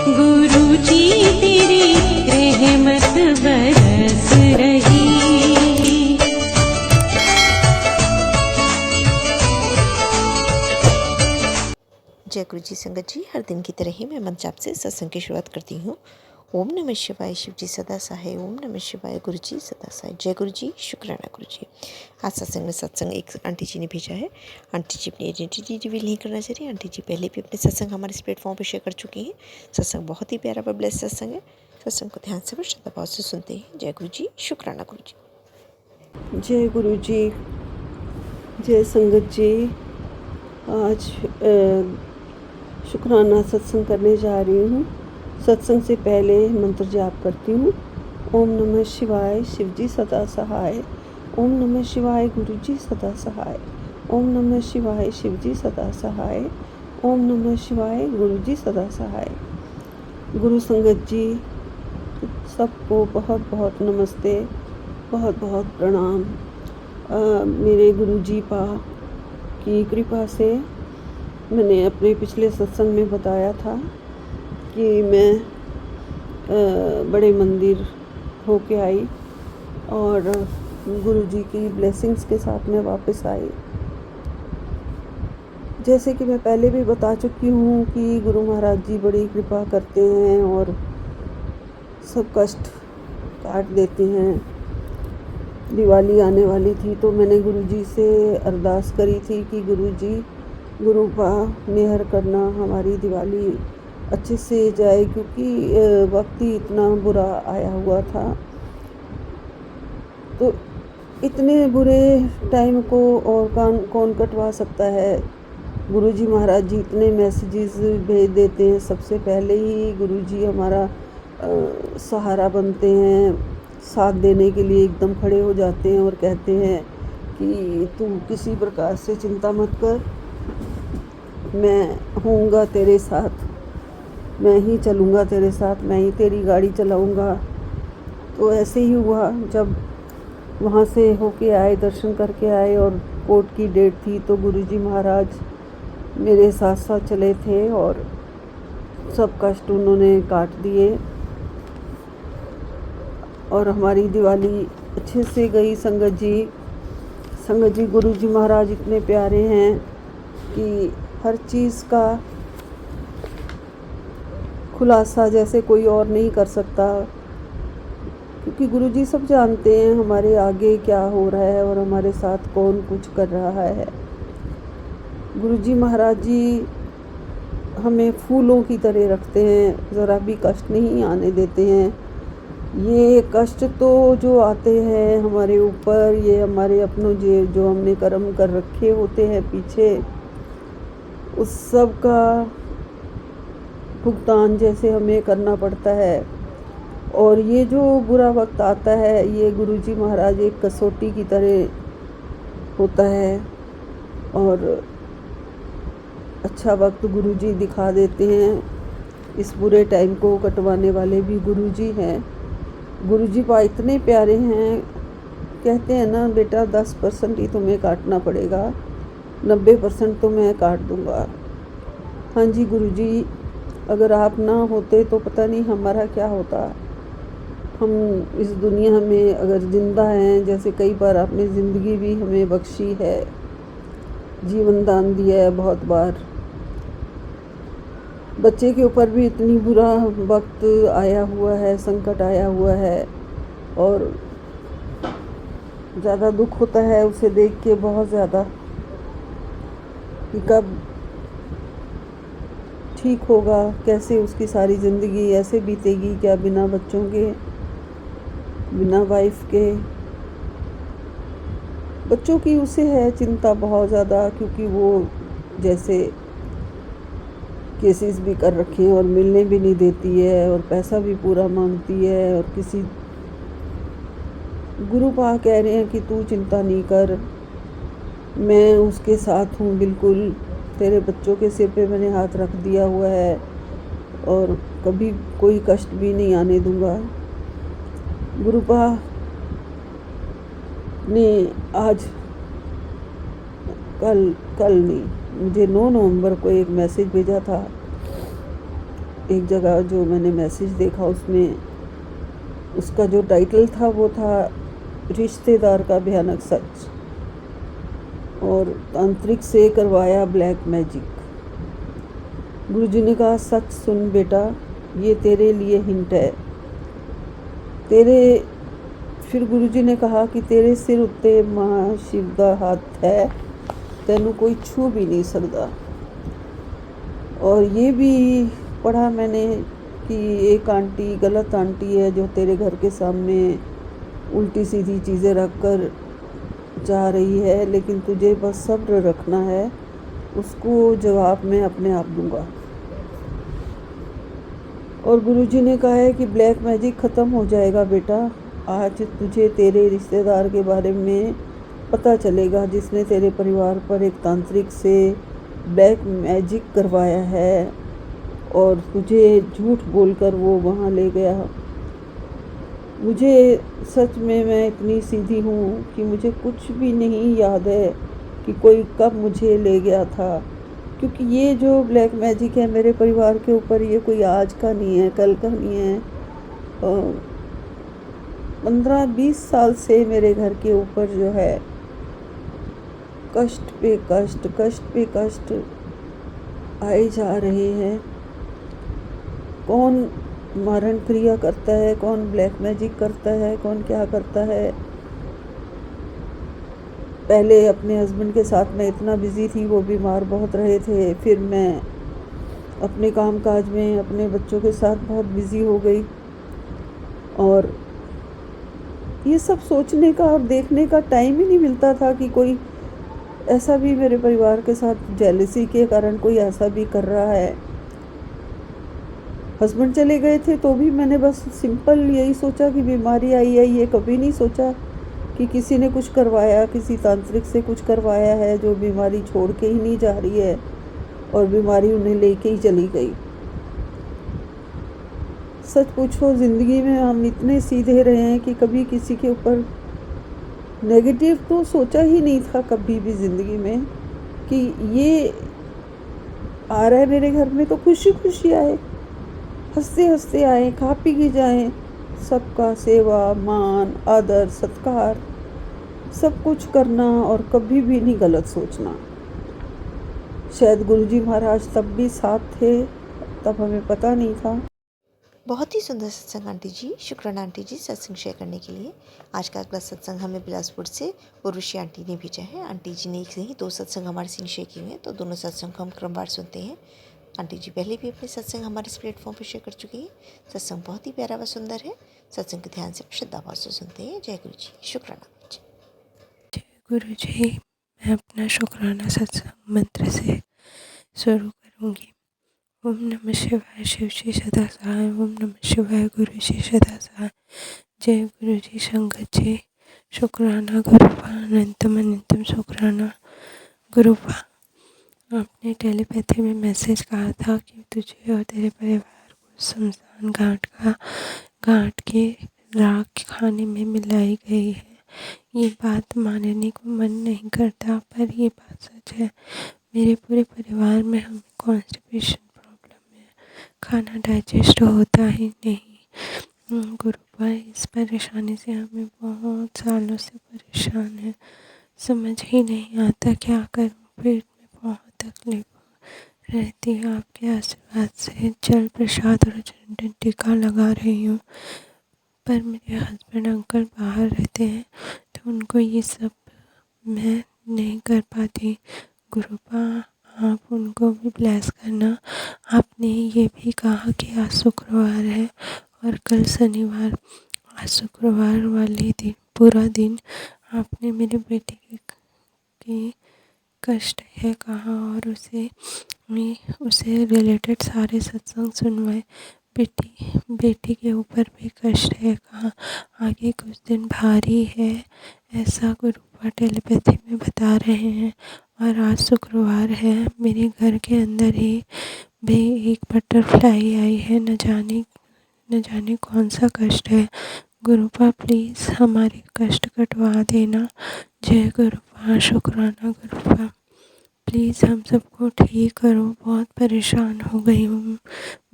गुरु जी तेरी रहमत बरस रही। जय गुरु जी संगत जी, हर दिन की तरह ही मैं मंच आपसे सत्संग की शुरुआत करती हूँ। ओम नमः शिवाय, शिव जी सदा सहाय। ओम नमः शिवाय, गुरु जी सदा सहाय। जय गुरु जी, शुक्राना गुरु जी। आज सत्संग एक आंटी जी ने भेजा है। आंटी जी अपनी आइडेंटिटी रिवील नहीं करना चाह रही। आंटी जी पहले भी अपने सत्संग हमारे इस प्लेटफॉर्म पर शेयर कर चुकी हैं। सत्संग बहुत ही प्यारा व ब्लेस सत्संग है। सत्संग को ध्यान से व श्रद्धा भाव से सुनते हैं। जय गुरु जी, शुक्राना गुरु जी। जय गुरु जी, जय संगत जी। आज शुक्राना सत्संग करने जा रही हूँ। सत्संग से पहले मंत्र जाप करती हूँ। ओम नमः शिवाय, शिव जी सदा सहाय। ओम नमः शिवाय, गुरु जी सदा सहाय। ओम नमः शिवाय, शिव जी सदा सहाय। ओम नमः शिवाय, गुरु जी सदा सहाय। गुरु संगत जी सबको बहुत बहुत नमस्ते, बहुत बहुत प्रणाम। मेरे गुरु जी पा की कृपा से मैंने अपने पिछले सत्संग में बताया था कि मैं बड़े मंदिर होके आई और गुरु जी की ब्लेसिंग्स के साथ में वापस आई। जैसे कि मैं पहले भी बता चुकी हूँ कि गुरु महाराज जी बड़ी कृपा करते हैं और सब कष्ट काट देते हैं। दिवाली आने वाली थी तो मैंने गुरु जी से अरदास करी थी कि गुरु जी, गुरु पा मेहर करना, हमारी दिवाली अच्छे से जाए, क्योंकि वक्त ही इतना बुरा आया हुआ था। तो इतने बुरे टाइम को और कौन कटवा सकता है। गुरुजी महाराज जी इतने मैसेजेस भेज देते हैं। सबसे पहले ही गुरुजी हमारा सहारा बनते हैं, साथ देने के लिए एकदम खड़े हो जाते हैं और कहते हैं कि तू किसी प्रकार से चिंता मत कर, मैं हूँगा तेरे साथ, मैं ही चलूँगा तेरे साथ, मैं ही तेरी गाड़ी चलाऊँगा। तो ऐसे ही हुआ। जब वहाँ से होके आए, दर्शन करके आए और कोर्ट की डेट थी, तो गुरुजी महाराज मेरे साथ साथ चले थे और सब कष्ट उन्होंने काट दिए और हमारी दिवाली अच्छे से गई। संगत जी गुरुजी महाराज इतने प्यारे हैं कि हर चीज़ का खुलासा जैसे कोई और नहीं कर सकता, क्योंकि गुरुजी सब जानते हैं हमारे आगे क्या हो रहा है और हमारे साथ कौन कुछ कर रहा है। गुरुजी महाराज जी हमें फूलों की तरह रखते हैं, ज़रा भी कष्ट नहीं आने देते हैं। ये कष्ट तो जो आते हैं हमारे ऊपर, ये हमारे अपनों जो हमने कर्म कर रखे होते हैं पीछे, उस सब का भुगतान जैसे हमें करना पड़ता है। और ये जो बुरा वक्त आता है, ये गुरुजी महाराज एक कसौटी की तरह होता है और अच्छा वक्त गुरुजी दिखा देते हैं। इस बुरे टाइम को कटवाने वाले भी गुरुजी हैं। गुरुजी पा इतने प्यारे हैं, कहते हैं ना बेटा 10% ही तुम्हें काटना पड़ेगा, 90% तो मैं काट दूंगा। हाँ जी गुरुजी, अगर आप ना होते तो पता नहीं हमारा क्या होता। हम इस दुनिया में अगर ज़िंदा हैं, जैसे कई बार आपने ज़िंदगी भी हमें बख्शी है, जीवन दान दिया है बहुत बार। बच्चे के ऊपर भी इतनी बुरा वक्त आया हुआ है, संकट आया हुआ है और ज़्यादा दुख होता है उसे देख के, बहुत ज़्यादा, कि कब ठीक होगा, कैसे उसकी सारी ज़िंदगी ऐसे बीतेगी क्या, बिना बच्चों के, बिना वाइफ के। बच्चों की उसे है चिंता बहुत ज़्यादा, क्योंकि वो जैसे केसेस भी कर रखे हैं और मिलने भी नहीं देती है और पैसा भी पूरा मांगती है। और किसी गुरु पा कह रहे हैं कि तू चिंता नहीं कर, मैं उसके साथ हूँ बिल्कुल, तेरे बच्चों के सिर पे मैंने हाथ रख दिया हुआ है और कभी कोई कष्ट भी नहीं आने दूंगा। गुरु पा ने आज कल नहीं, मुझे 9 नवंबर को एक मैसेज भेजा था एक जगह जो मैंने मैसेज देखा उसमें उसका जो टाइटल था वो था रिश्तेदार का भयानक सच, और तांत्रिक से करवाया ब्लैक मैजिक। गुरुजी ने कहा, सच सुन बेटा, ये तेरे लिए हिंट है। तेरे फिर गुरुजी ने कहा कि तेरे सिर उत्ते महाशिव दा हाथ है, तेनू कोई छू भी नहीं सकता। और ये भी पढ़ा मैंने कि एक आंटी, गलत आंटी है जो तेरे घर के सामने उल्टी सीधी चीज़ें रख कर जा रही है, लेकिन तुझे बस सब्र रखना है, उसको जवाब मैं अपने आप दूंगा। और गुरुजी ने कहा है कि ब्लैक मैजिक ख़त्म हो जाएगा बेटा, आज तुझे तेरे रिश्तेदार के बारे में पता चलेगा जिसने तेरे परिवार पर एक तांत्रिक से ब्लैक मैजिक करवाया है और तुझे झूठ बोलकर वो वहाँ ले गया। मुझे सच में, मैं इतनी सीधी हूँ कि मुझे कुछ भी नहीं याद है कि कोई कब मुझे ले गया था, क्योंकि ये जो ब्लैक मैजिक है मेरे परिवार के ऊपर, ये कोई आज का नहीं है, कल का नहीं है। 15-20 साल से मेरे घर के ऊपर जो है कष्ट पे कष्ट, कष्ट पे कष्ट आए जा रहे हैं। कौन मारण क्रिया करता है, कौन ब्लैक मैजिक करता है, कौन क्या करता है। पहले अपने हस्बैंड के साथ मैं इतना बिज़ी थी, वो बीमार बहुत रहे थे, फिर मैं अपने काम काज में अपने बच्चों के साथ बहुत बिज़ी हो गई, और ये सब सोचने का और देखने का टाइम ही नहीं मिलता था कि कोई ऐसा भी मेरे परिवार के साथ जेलसी के कारण कोई ऐसा भी कर रहा है। हस्बैंड चले गए थे तो भी मैंने बस सिंपल यही सोचा कि बीमारी आई है, ये कभी नहीं सोचा कि किसी ने कुछ करवाया, किसी तांत्रिक से कुछ करवाया है जो बीमारी छोड़ के ही नहीं जा रही है और बीमारी उन्हें लेके ही चली गई। सच पूछो, ज़िंदगी में हम इतने सीधे रहे हैं कि कभी किसी के ऊपर नेगेटिव तो सोचा ही नहीं था कभी भी ज़िंदगी में कि ये आ रहा है मेरे घर में तो खुशी खुशी आए, हंसते हंसते आए, खा पी के जाएं। सबका सेवा, मान, आदर, सत्कार सब कुछ करना और कभी भी नहीं गलत सोचना। शायद गुरुजी महाराज तब भी साथ थे, तब हमें पता नहीं था। बहुत ही सुंदर सत्संग आंटी जी, शुक्राना आंटी जी सत्संग शेयर करने के लिए। आज का अगला सत्संग हमें बिलासपुर से उर्वशी आंटी ने भेजा है। आंटी जी ने एक नहीं 2 सत्संग हमारे संग शेयर किए हैं, तो दोनों सत्संग को हम क्रमवार सुनते हैं। आंटी जी पहले भी अपने सत्संग हमारे इस प्लेटफॉर्म पर शेयर कर चुकी हैं। सत्संग बहुत ही प्यारा व सुंदर है। सत्संग को ध्यान से श्रद्धा भाव से सुनते हैं। जय गुरु जी, शुक्राना जी। जय गुरु जी। मैं अपना शुक्राना सत्संग मंत्र से शुरू करूँगी। ओम नमः शिवाय, शिव जी सदा सहाय। ओम नमः शिवाय, गुरु जी सदा सहाय। जय गुरु जी, संगत जी, शुक्राना गुरुपा, अनंतम अनंतम शुक्राना गुरुपा। आपने टेलीपैथी में मैसेज कहा था कि तुझे और तेरे परिवार को शमशान घाट के राख खाने में मिलाई गई है। ये बात मानने को मन नहीं करता, पर ये बात सच है। मेरे पूरे परिवार में हमें कॉन्स्टिपेशन प्रॉब्लम है, खाना डाइजेस्ट होता ही नहीं। गुरुपा, इस परेशानी से हमें बहुत सालों से परेशान है। समझ ही नहीं आता क्या करूं, पेट में बहुत तकलीफ रहती है। आपके आशीर्वाद से जल प्रसाद और चंदन टीका लगा रही हूँ, पर मेरे हस्बैंड अंकल बाहर रहते हैं तो उनको ये सब मैं नहीं कर पाती। गुरुपा, आप उनको भी ब्लेस करना। आपने ये भी कहा कि आज शुक्रवार है और कल शनिवार। आज शुक्रवार वाले दिन पूरा दिन आपने मेरी बेटी की कष्ट है कहा और उसे रिलेटेड सारे सत्संग सुनवाए। बेटी के ऊपर भी कष्ट है कहा, आगे कुछ दिन भारी है ऐसा गुरुपा टेलीपैथी में बता रहे हैं। और आज शुक्रवार है, मेरे घर के अंदर ही भी एक बटरफ्लाई आई है। न जाने कौन सा कष्ट है। गुरुपा प्लीज़ हमारे कष्ट कटवा देना। जय गुरुपा, शुक्राना गुरुपा। प्लीज़ हम सबको ठीक करो, बहुत परेशान हो गई हूँ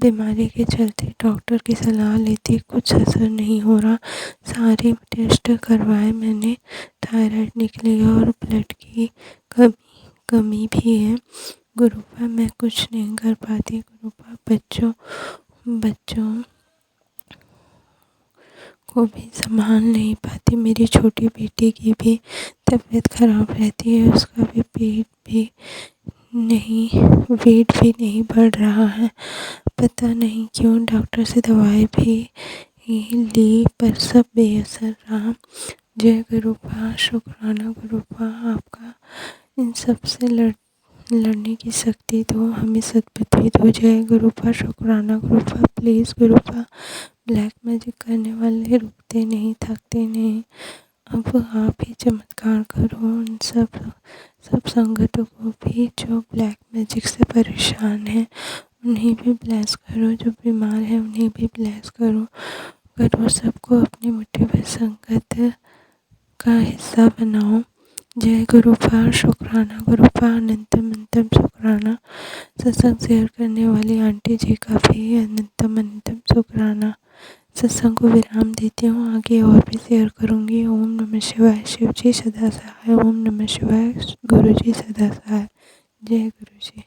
बीमारी के चलते। डॉक्टर की सलाह लेती, कुछ असर नहीं हो रहा। सारे टेस्ट करवाए मैंने, थायराइड निकली और ब्लड की कमी कमी भी है। गुरुपा मैं कुछ नहीं कर पाती। गुरुपा बच्चों बच्चों को भी संभाल नहीं पाती। मेरी छोटी बेटी की भी तबीयत खराब रहती है, उसका भी पेट भी नहीं वेट भी नहीं बढ़ रहा है। पता नहीं क्यों डॉक्टर से दवाई भी ली पर सब बेअसर रहा। जय गुरुपा, शुक्राना गुरुपा, आपका इन सब से लड़ने की शक्ति दो, हमें सद्बुद्धि दो। जय गुरुपा, शुक्राना गुरुपा। प्लीज़ गुरुपा, ब्लैक मैजिक करने वाले रुकते नहीं, थकते नहीं। अब आप ही चमत्कार करो उन सब संगतों को भी जो ब्लैक मैजिक से परेशान हैं, उन्हें भी ब्लेस करो। जो बीमार हैं उन्हें भी ब्लेस करो सबको अपनी मुट्ठी में संगत का हिस्सा बनाओ। जय गुरुपा, शुक्राना गुरुपा, अनंतम अनंतम शुक्राना। सत्संग शेयर करने वाली आंटी जी का भी अनंतम अनंतम शुक्राना। सत्संग को विराम देती हूँ, आगे और भी शेयर करूँगी। ओम नमः शिवाय, शिव जी सदा सहाय। ओम नमः शिवाय, गुरु जी सदा सहाय। जय गुरु जी।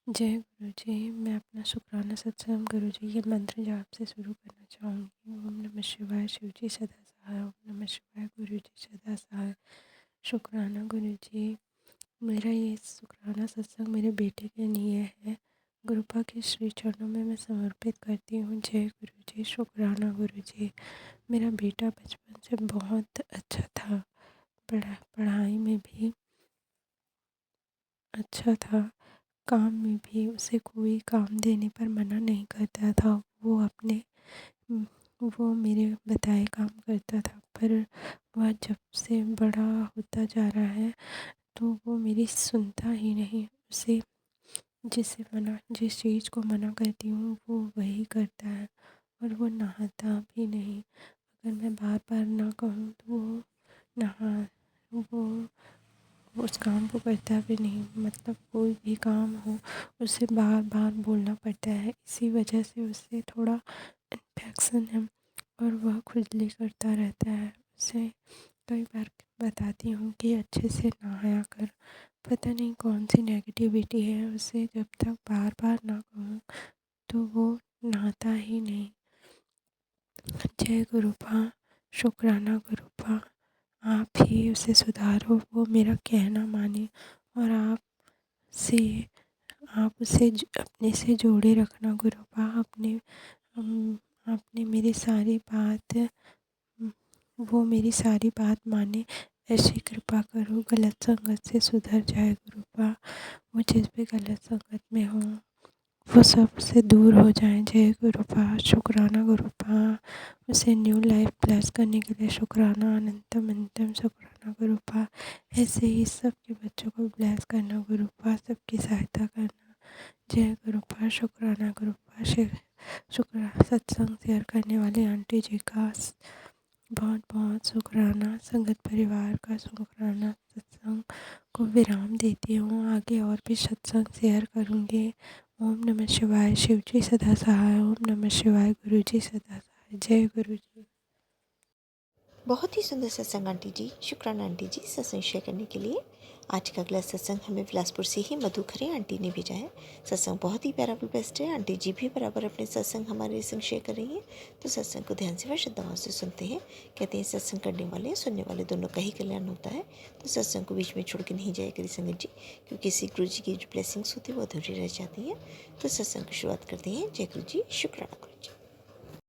जय गुरु जी। मैं अपना शुक्राना सत्संग गुरु जी के मंत्र जाप से शुरू करना चाहूँगी। ओम नमः शिवाय, शिव जी सदा सहाय। ओम नमः शिवाय, गुरु जी सदा सहाय। शुक्राना गुरु जी। मेरा ये शुक्राना सत्संग मेरे बेटे के लिए है। गुरुपा के श्री चरणों में मैं समर्पित करती हूँ। जय गुरु जी, शुक्राना गुरु जी। मेरा बेटा बचपन से बहुत अच्छा था, पढ़ाई में भी अच्छा था, काम में भी उसे कोई काम देने पर मना नहीं करता था। वो मेरे बताए काम करता था, पर वह जब से बड़ा होता जा रहा है तो वो मेरी सुनता ही नहीं। उसे जिस चीज़ को मना करती हूँ वो वही करता है, और वो नहाता भी नहीं। अगर मैं बार बार ना कहूँ तो नहा वो उस काम को करता भी नहीं। मतलब कोई भी काम हो उसे बार बार बोलना पड़ता है। इसी वजह से उसे थोड़ा इन्फेक्शन है और वह खुजली करता रहता है। उसे कई बार बताती हूँ कि अच्छे से नहाया कर। पता नहीं कौन सी नेगेटिविटी है उसे, जब तक बार बार ना कहूँ तो वो नहाता ही नहीं। जय गुरुपा, शुक्राना गुरुपा, आप ही उसे सुधारो, वो मेरा कहना माने और से आप उसे अपने से जोड़े रखना गुरुपा। आपने मेरी सारी बात वो मेरी सारी बात माने, ऐसी कृपा करो। गलत संगत से सुधर जाए गुरुपा। वो जिस भी गलत संगत में हो वो सब से दूर हो जाए। जय गुरुपा, शुक्राना गुरुपा। उसे न्यू लाइफ ब्लेस करने के लिए शुक्राना, अनंतम अनंतम शुक्राना गुरुपा। ऐसे ही सबके बच्चों को ब्लेस करना गुरुपा, सबकी सहायता करना। जय गुरुपा, शुक्राना गुरुपा। शुक्राना सत्संग शेयर करने वाली आंटी जी का बहुत बहुत शुक्राना। संगत परिवार का शुक्राना। सत्संग को विराम देती हूँ, आगे और भी सत्संग शेयर करूँगी। ओम नमः शिवाय, शिव जी सदा सहाय। ओम नमः शिवाय, गुरु जी सदा सहाय। जय गुरु जी। बहुत ही सुंदर सत्संग आंटी जी, शुक्राना आंटी जी सत्संग शेयर करने के लिए। आज का अगला सत्संग हमें बिलासपुर से ही मधुखरी आंटी ने भेजा है। सत्संग बहुत ही प्यारा बेस्ट है। आंटी जी भी बराबर अपने सत्संग हमारे संग शेयर कर रही हैं, तो सत्संग को ध्यान से व श्रद्धाओं से सुनते हैं। कहते हैं सत्संग करने वाले सुनने वाले दोनों का ही कल्याण होता है, तो सत्संग को बीच में छोड़ के नहीं जाया करी संगत जी, क्योंकि इसी गुरु जी की जो ब्लेसिंग्स होती है वो अधूरी रह जाती हैं। तो सत्संग की शुरुआत करते हैं। जय गुरु जी, शुक्राना गुरु जी।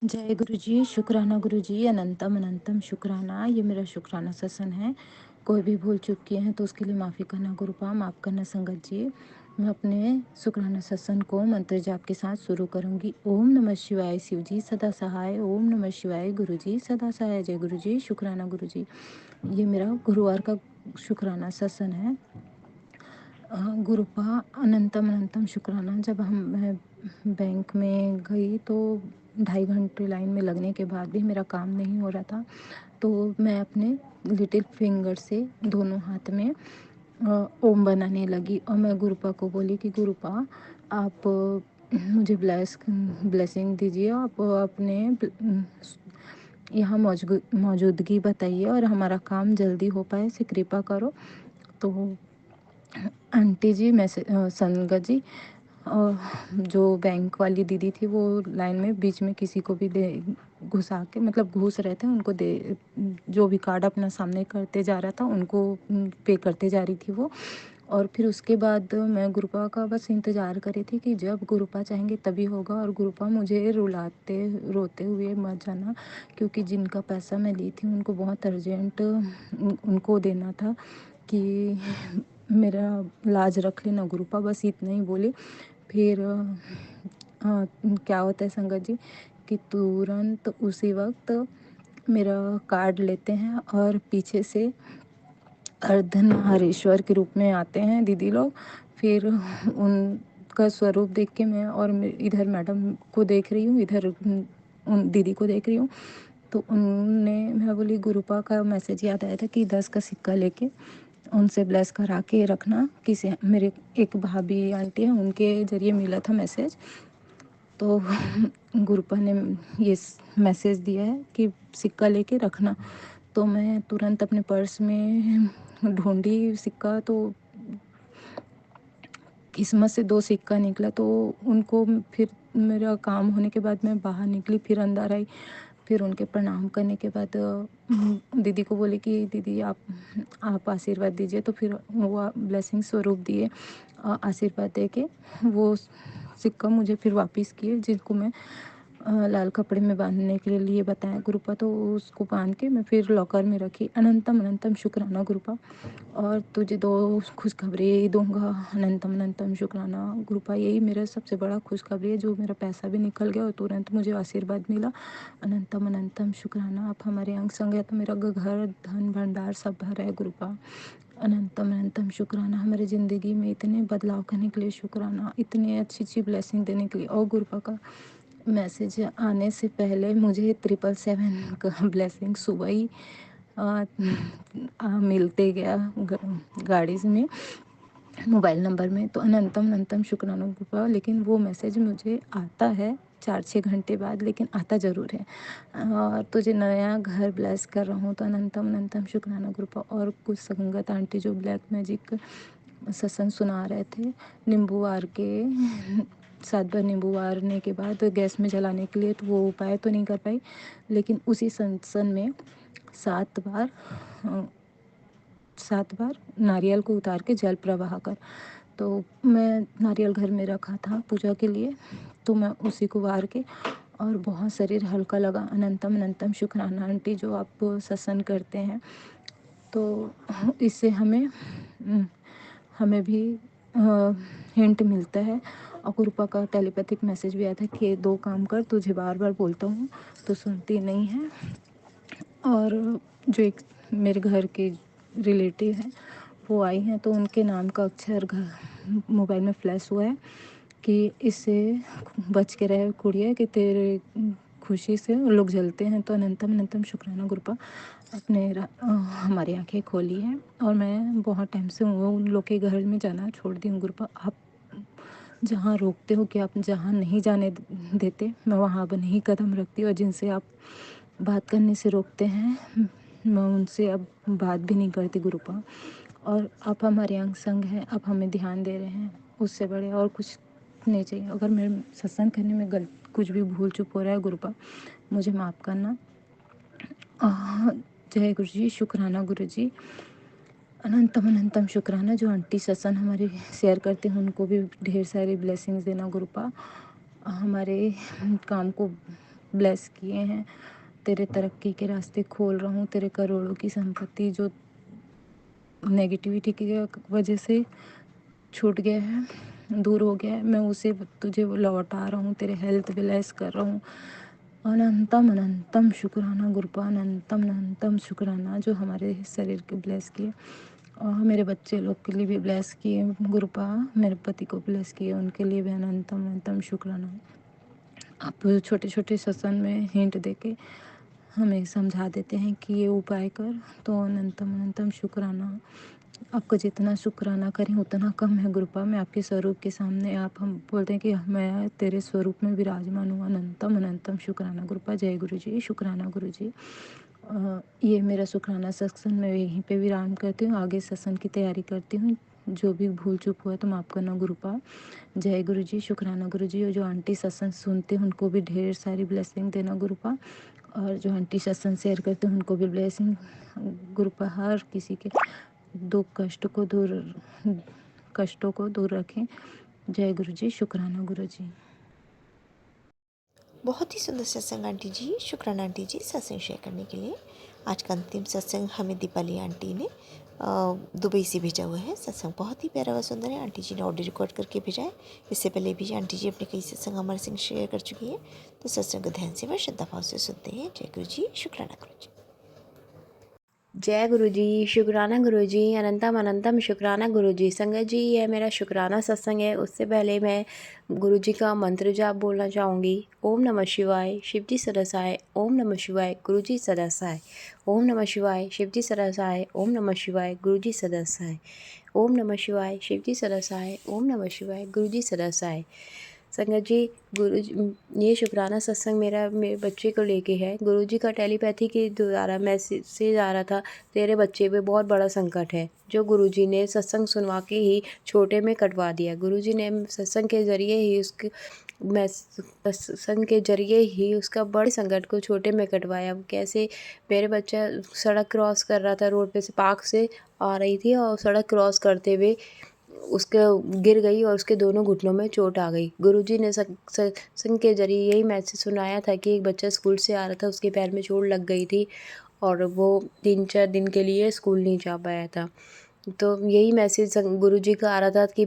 जय गुरु जी, शुक्राना गुरु जी, अनंतम अनंतम शुक्राना। ये मेरा शुक्राना सत्संग है। कोई भी भूल चूक किए हैं तो उसके लिए माफ़ी करना गुरुपा, माफ़ करना संगत जी। मैं अपने शुक्राना सत्संग को मंत्र जाप के साथ शुरू करूंगी। ओम नमः शिवाय, शिव जी सदा सहाय। ओम नमः शिवाय, गुरु जी सदा सहाय। जय गुरु जी, शुक्राना गुरु जी। ये मेरा गुरुवार का शुक्राना सत्संग है। गुरुपा, अनंतम अनंतम शुक्राना। जब मैं बैंक में गई तो 2.5 घंटे लाइन में लगने के बाद भी मेरा काम नहीं हो रहा था, तो मैं अपने लिटिल फिंगर से दोनों हाथ में ओम बनाने लगी और मैं गुरुपा को बोली कि गुरुपा आप मुझे ब्लेसिंग दीजिए, आप अपने यहाँ मौजूदगी बताइए और हमारा काम जल्दी हो पाए, ऐसी कृपा करो। तो आंटी जी संगत जी जो बैंक वाली दीदी थी वो लाइन में बीच में किसी को भी दे घुसा के, मतलब घुस रहे थे उनको दे, जो भी कार्ड अपना सामने करते जा रहा था उनको पे करते जा रही थी वो। और फिर उसके बाद मैं गुरुपा का बस इंतज़ार कर रही थी कि जब गुरुपा चाहेंगे तभी होगा। और गुरुपा मुझे रुलाते रोते हुए मत जाना, क्योंकि जिनका पैसा मैं ली थी उनको बहुत अर्जेंट उनको देना था कि मेरा लाज रख लेना गुरुपा, बस इतना ही बोली। फिर क्या होता है संगत जी कि तुरंत उसी वक्त मेरा कार्ड लेते हैं और पीछे से अर्धनारीश्वर के रूप में आते हैं दीदी लोग। फिर उनका स्वरूप देख के मैं और इधर मैडम को देख रही हूँ, इधर उन दीदी को देख रही हूँ। तो मैं बोली गुरुपा का मैसेज याद आया था कि 10 का सिक्का लेके उनसे ब्लेस करा के रखना। किसी मेरे एक भाभी आंटी है उनके ज़रिए मिला था मैसेज। तो गुरुपा ने ये मैसेज दिया है कि सिक्का लेके रखना। तो मैं तुरंत अपने पर्स में ढूंढी सिक्का, तो किस्मत से 2 सिक्का निकला। तो उनको फिर मेरा काम होने के बाद मैं बाहर निकली, फिर अंदर आई। फिर उनके प्रणाम करने के बाद दीदी को बोली कि दीदी आप आशीर्वाद दीजिए। तो फिर वो ब्लेसिंग स्वरूप दिए, आशीर्वाद दे के वो सिक्का मुझे फिर वापस किए, जिनको मैं लाल कपड़े में बांधने के लिए बताया गुरुपा। तो उसको बांध के मैं फिर लॉकर में रखी। अनंतम अनंतम शुक्राना गुरुपा, और तुझे 2 खुशखबरी दूंगा। अनंतम अनंतम शुक्राना गुरुपा, यही मेरा सबसे बड़ा खुशखबरी है, जो मेरा पैसा भी निकल गया और तुरंत मुझे आशीर्वाद मिला। अनंतम अनंतम शुक्राना, आप हमारे अंग संग है तो मेरा घर धन भंडार सब भरा है गुरुपा। अनंतम अनंतम शुक्राना, हमारी ज़िंदगी में इतने बदलाव करने के लिए शुक्राना, इतनी अच्छी अच्छी ब्लेसिंग देने के लिए। और गुरुपा का मैसेज आने से पहले मुझे 777 का ब्लेसिंग सुबह ही मिलते गया गाड़ी में, मोबाइल नंबर में। तो अनंतम अनंतम शुक्राना गुरुपा। लेकिन वो मैसेज मुझे आता है 4-6 घंटे बाद, लेकिन आता ज़रूर है। और तुझे नया घर ब्लेस कर रहा हूँ, तो अनंतम अनंतम शुक्राना गुरुपा। और कुछ संगत आंटी जो ब्लैक मैजिक सत्संग सुना रहे थे, नींबू वार के 7 बार नींबू वारने के बाद गैस में जलाने के लिए, तो वो उपाय तो नहीं कर पाई, लेकिन उसी सत्संग में 7 बार 7 बार नारियल को उतार के जल प्रवाह कर। तो मैं नारियल घर में रखा था पूजा के लिए, तो मैं उसी को वार के और बहुत शरीर हल्का लगा। अनंतम अनंतम शुक्राना आंटी जो आप सत्संग करते हैं, तो इससे हमें भी हिंट मिलता है। और गुरुपा का टेलीपैथिक मैसेज भी आया था कि 2 काम कर, तुझे बार बार बोलता हूँ तो सुनती नहीं है। और जो एक मेरे घर के रिलेटिव हैं वो आई हैं, तो उनके नाम का अक्षर मोबाइल में फ्लैश हुआ है कि इससे बच के रहे कुड़िया, कि तेरे खुशी से वो लोग जलते हैं। तो अनंतम अनंतम शुक्राना गुरुपा, हमारी आंखें खोली हैं। और मैं बहुत टाइम से उन लोग के घर में जाना छोड़ दी हूँ गुरुपा। आप जहाँ रोकते हो कि आप जहाँ नहीं जाने देते, मैं वहाँ अब नहीं कदम रखती। और जिनसे आप बात करने से रोकते हैं, मैं उनसे अब बात भी नहीं करती गुरुपा। और आप हमारे अंग संग हैं, आप हमें ध्यान दे रहे हैं, उससे बड़े और कुछ नहीं चाहिए। अगर मेरे सत्संग करने में कुछ भी भूल चूक हो रहा है गुरुपा, मुझे माफ़ करना। जय गुरु जी, शुक्राना गुरु जी। अनंतम अनंतम शुक्राना, जो आंटी सत्संग हमारे शेयर करते हैं उनको भी ढेर सारी ब्लेसिंग्स देना गुरुपा। हमारे काम को ब्लेस किए हैं, तेरे तरक्की के रास्ते खोल रहा हूँ। तेरे करोड़ों की संपत्ति जो नेगेटिविटी की वजह से छूट गया है, दूर हो गया है, मैं उसे तुझे लौटा रहा हूँ। तेरे हेल्थ ब्लेस कर रहा हूँ। अनंतम अनंतम शुक्राना गुरुपा, अनंतम अनंतम शुक्राना, जो हमारे शरीर के ब्लेस किए और मेरे बच्चे लोग के लिए भी ब्लेस किए गुरुपा, मेरे पति को ब्लेस किए, उनके लिए भी अनंतम अनंतम शुक्राना। आप छोटे छोटे सत्संग में हिंट देके हमें समझा देते हैं कि ये उपाय कर, तो अनंतम अनंतम शुक्राना। आपका जितना शुक्राना करें उतना कम है गुरुपा। मैं आपके स्वरूप के सामने, आप हम बोलते हैं कि मैं तेरे स्वरूप में विराजमान हूँ। अनंतम अनंतम शुक्राना गुरुपा। जय गुरु जी, शुक्राना गुरु जी। ये मेरा शुक्राना सत्संग मैं यहीं पे विराम करती हूँ, आगे सत्संग की तैयारी करती हूँ। जो भी भूल चूक हुआ तो माफ़ करना गुरुपा। जय गुरु जी, शुक्राना गुरु जी। और जो आंटी सत्संग सुनते हैं उनको भी ढेर सारी ब्लेसिंग देना गुरुपा। और जो आंटी सत्संग शेयर करते हैं उनको भी ब्लेसिंग गुरुपा। हर किसी के दुख कष्टों को दूर रखें। जय गुरु जी, शुक्राना गुरु जी। बहुत ही सुंदर सत्संग आंटी जी, शुक्राना आंटी जी सत्संग शेयर करने के लिए। आज का अंतिम सत्संग हमें दीपाली आंटी ने दुबई से भेजा हुआ है। सत्संग बहुत ही प्यारा व सुंदर है। आंटी जी ने ऑडियो रिकॉर्ड करके भेजा है। इससे पहले भी आंटी जी अपने कई सत्संग हमारे संग शेयर कर चुकी है। तो सत्संग को ध्यान से व श्रद्धा भाव से सुनते हैं। जय गुरु जी, शुक्राना गुरु जी। जय गुरु जी, शुक्राना गुरु जी, अनंतम अनंतम शुक्राना गुरु जी। संगत जी, यह मेरा शुक्राना सत्संग है। उससे पहले मैं गुरु जी का मंत्र जाप बोलना चाहूँगी। ओम नमः शिवाय, शिव जी सदासाय। ओम नमः शिवाय, गुरु जी सदासाय। ओम नमः शिवाय, शिव जी सदासाय। ओम नमः शिवाय, गुरु जी सदासाय। ओम नमः शिवाय, शिव जी सदासाय। ओम नमः शिवाय, गुरु जी सदासाय। संगत जी, ये शुक्राना सत्संग मेरे बच्चे को लेके है। गुरुजी का टेलीपैथी के द्वारा मैसेज आ रहा था, तेरे बच्चे पे बहुत बड़ा संकट है, जो गुरुजी ने सत्संग सुनवा के ही छोटे में कटवा दिया। गुरुजी ने सत्संग के ज़रिए ही सत्संग के ज़रिए ही उसका बड़े संकट को छोटे में कटवाया। कैसे? मेरे बच्चा सड़क क्रॉस कर रहा था, रोड पे से पार्क से आ रही थी और सड़क क्रॉस करते हुए उसके गिर गई और उसके दोनों घुटनों में चोट आ गई। गुरुजी ने सत्संग के ज़रिए यही मैसेज सुनाया था कि एक बच्चा स्कूल से आ रहा था, उसके पैर में चोट लग गई थी और वो 3-4 दिन के लिए स्कूल नहीं जा पाया था। तो यही मैसेज गुरुजी का आ रहा था कि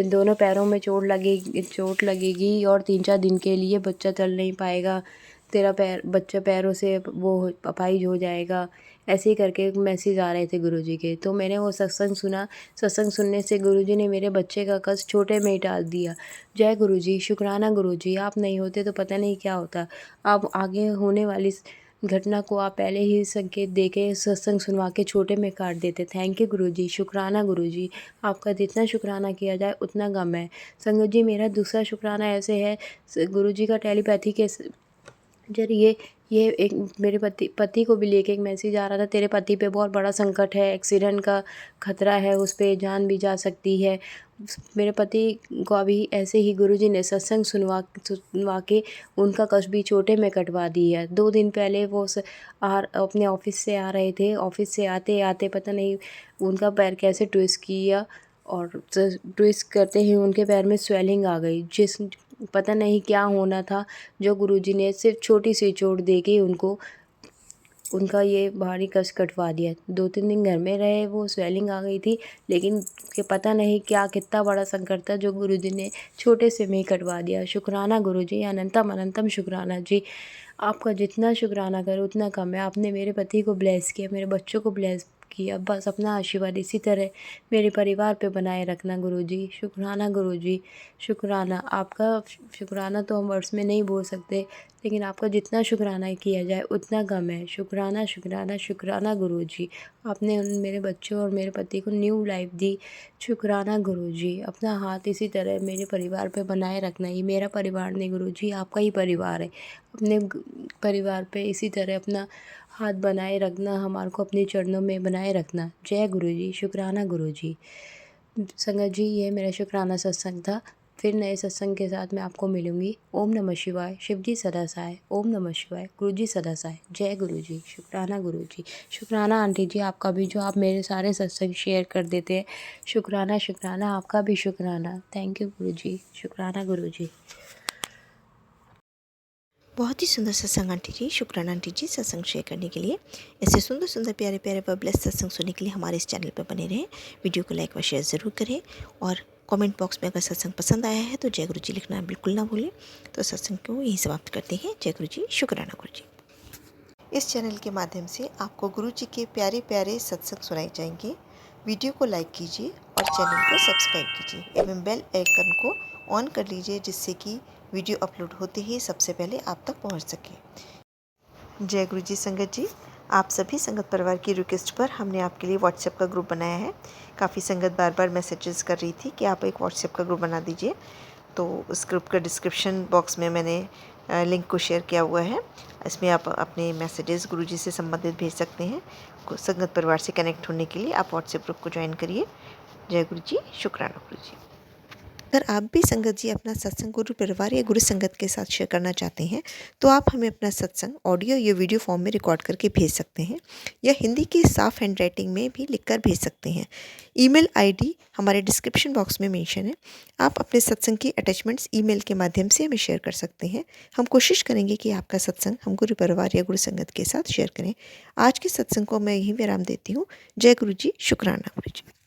दोनों पैरों में चोट लगेगी और 3-4 दिन के लिए बच्चा चल नहीं पाएगा, तेरा बच्चा पैरों से वो अपाहिज हो जाएगा। ऐसे ही करके मैसेज आ रहे थे गुरुजी के। तो मैंने वो सत्संग सुना। सत्संग सुनने से गुरुजी ने मेरे बच्चे का कष्ट छोटे में ही टाल दिया। जय गुरुजी, शुक्राना गुरुजी। आप नहीं होते तो पता नहीं क्या होता। आप आगे होने वाली घटना को आप पहले ही संकेत देके सत्संग सुनवा के छोटे में काट देते। थैंक यू गुरुजी, शुक्राना गुरुजी। आपका जितना शुक्राना किया जाए उतना कम है। संगत जी, मेरा दूसरा शुक्राना ऐसे है, गुरुजी का टेलीपैथी के ज़रिए ये एक मेरे पति को भी लेके एक मैसेज आ रहा था, तेरे पति पे बहुत बड़ा संकट है, एक्सीडेंट का खतरा है, उस पे जान भी जा सकती है। मेरे पति को अभी ऐसे ही गुरुजी ने सत्संग सुनवा के उनका कष्ट भी छोटे में कटवा दी है। 2 दिन पहले वो अपने ऑफिस से आ रहे थे। ऑफिस से आते आते पता नहीं उनका पैर कैसे ट्विस्ट किया और ट्विस्ट करते ही उनके पैर में स्वेलिंग आ गई। पता नहीं क्या होना था, जो गुरुजी ने सिर्फ छोटी सी चोट दे के उनका ये भारी कष्ट कटवा दिया। 2-3 दिन घर में रहे, वो स्वेलिंग आ गई थी, लेकिन पता नहीं क्या कितना बड़ा संकट था जो गुरुजी ने छोटे से में ही कटवा दिया। शुक्राना गुरुजी, अनंतम अनंतम शुक्राना जी। आपका जितना शुक्राना करो उतना कम है। आपने मेरे पति को ब्लेस किया, मेरे बच्चों को ब्लेस किया। बस अपना आशीर्वाद इसी तरह मेरे परिवार पे बनाए रखना गुरुजी। शुक्राना गुरुजी, शुक्राना। आपका शुक्राना तो हम वर्ड्स में नहीं बोल सकते, लेकिन आपका जितना शुक्राना किया जाए उतना कम है। शुक्राना शुक्राना शुक्राना गुरुजी। आपने मेरे बच्चों और मेरे पति को न्यू लाइफ दी। शुक्राना गुरुजी। अपना हाथ इसी तरह मेरे परिवार पे बनाए रखना। ये मेरा परिवार नहीं गुरुजी, आपका ही परिवार है। अपने परिवार पे इसी तरह अपना हाथ बनाए रखना, हमारे को अपने चरणों में बनाए रखना। जय गुरुजी, शुक्राना गुरुजी। संगत जी, ये मेरा शुक्राना सत्संग था। फिर नए सत्संग के साथ मैं आपको मिलूँगी। ओम नमः शिवाय, शिव जी सदासाय। ओम नमः शिवाय, गुरु जी सदासाय। जय गुरु जी, शुक्राना गुरु जी। शुक्राना आंटी जी आपका भी, जो आप मेरे सारे सत्संग शेयर कर देते हैं। शुक्राना शुक्राना, आपका भी शुक्राना। थैंक यू गुरु जी, शुक्राना गुरु जी। बहुत ही सुंदर सत्संग आंटी जी, शुक्राना आंटी जी सत्संग शेयर करने के लिए। ऐसे सुंदर सुंदर प्यारे प्यारे व ब्लेस्ड सत्संग सुनने के लिए हमारे इस चैनल पर बने रहें। वीडियो को लाइक व शेयर ज़रूर करें और कमेंट बॉक्स में अगर सत्संग पसंद आया है तो जय गुरु जी लिखना बिल्कुल ना भूलें। तो सत्संग को यहीं समाप्त करते हैं। जय गुरु जी, शुक्राना गुरु जी। इस चैनल के माध्यम से आपको गुरु जी के प्यारे प्यारे सत्संग सुनाए जाएंगे। वीडियो को लाइक कीजिए और चैनल को सब्सक्राइब कीजिए एवं बेल आइकन को ऑन कर लीजिए, जिससे कि वीडियो अपलोड होते ही सबसे पहले आप तक पहुंच सके। जय गुरु जी संगत जी, आप सभी संगत परिवार की रिक्वेस्ट पर हमने आपके लिए व्हाट्सएप का ग्रुप बनाया है। काफ़ी संगत बार बार मैसेजेस कर रही थी कि आप एक व्हाट्सएप का ग्रुप बना दीजिए, तो उस ग्रुप का डिस्क्रिप्शन बॉक्स में मैंने लिंक को शेयर किया हुआ है। इसमें आप अपने मैसेजेस गुरुजी से संबंधित भेज सकते हैं। संगत परिवार से कनेक्ट होने के लिए आप व्हाट्सएप ग्रुप को ज्वाइन करिए। जय गुरु जी, शुक्राना गुरु जी। अगर आप भी संगत जी अपना सत्संग गुरु परिवार या गुरु संगत के साथ शेयर करना चाहते हैं तो आप हमें अपना सत्संग ऑडियो या वीडियो फॉर्म में रिकॉर्ड करके भेज सकते हैं या हिंदी की साफ हैंड राइटिंग में भी लिखकर भेज सकते हैं। ईमेल आईडी हमारे डिस्क्रिप्शन बॉक्स में मेंशन है। आप अपने सत्संग की अटैचमेंट्स ईमेल के माध्यम से हमें शेयर कर सकते हैं। हम कोशिश करेंगे कि आपका सत्संग हम गुरु परिवार या गुरु संगत के साथ शेयर करें। आज के सत्संग को मैं यहीं विराम देती हूँ। जय गुरु जी, शुक्राना गुरु जी।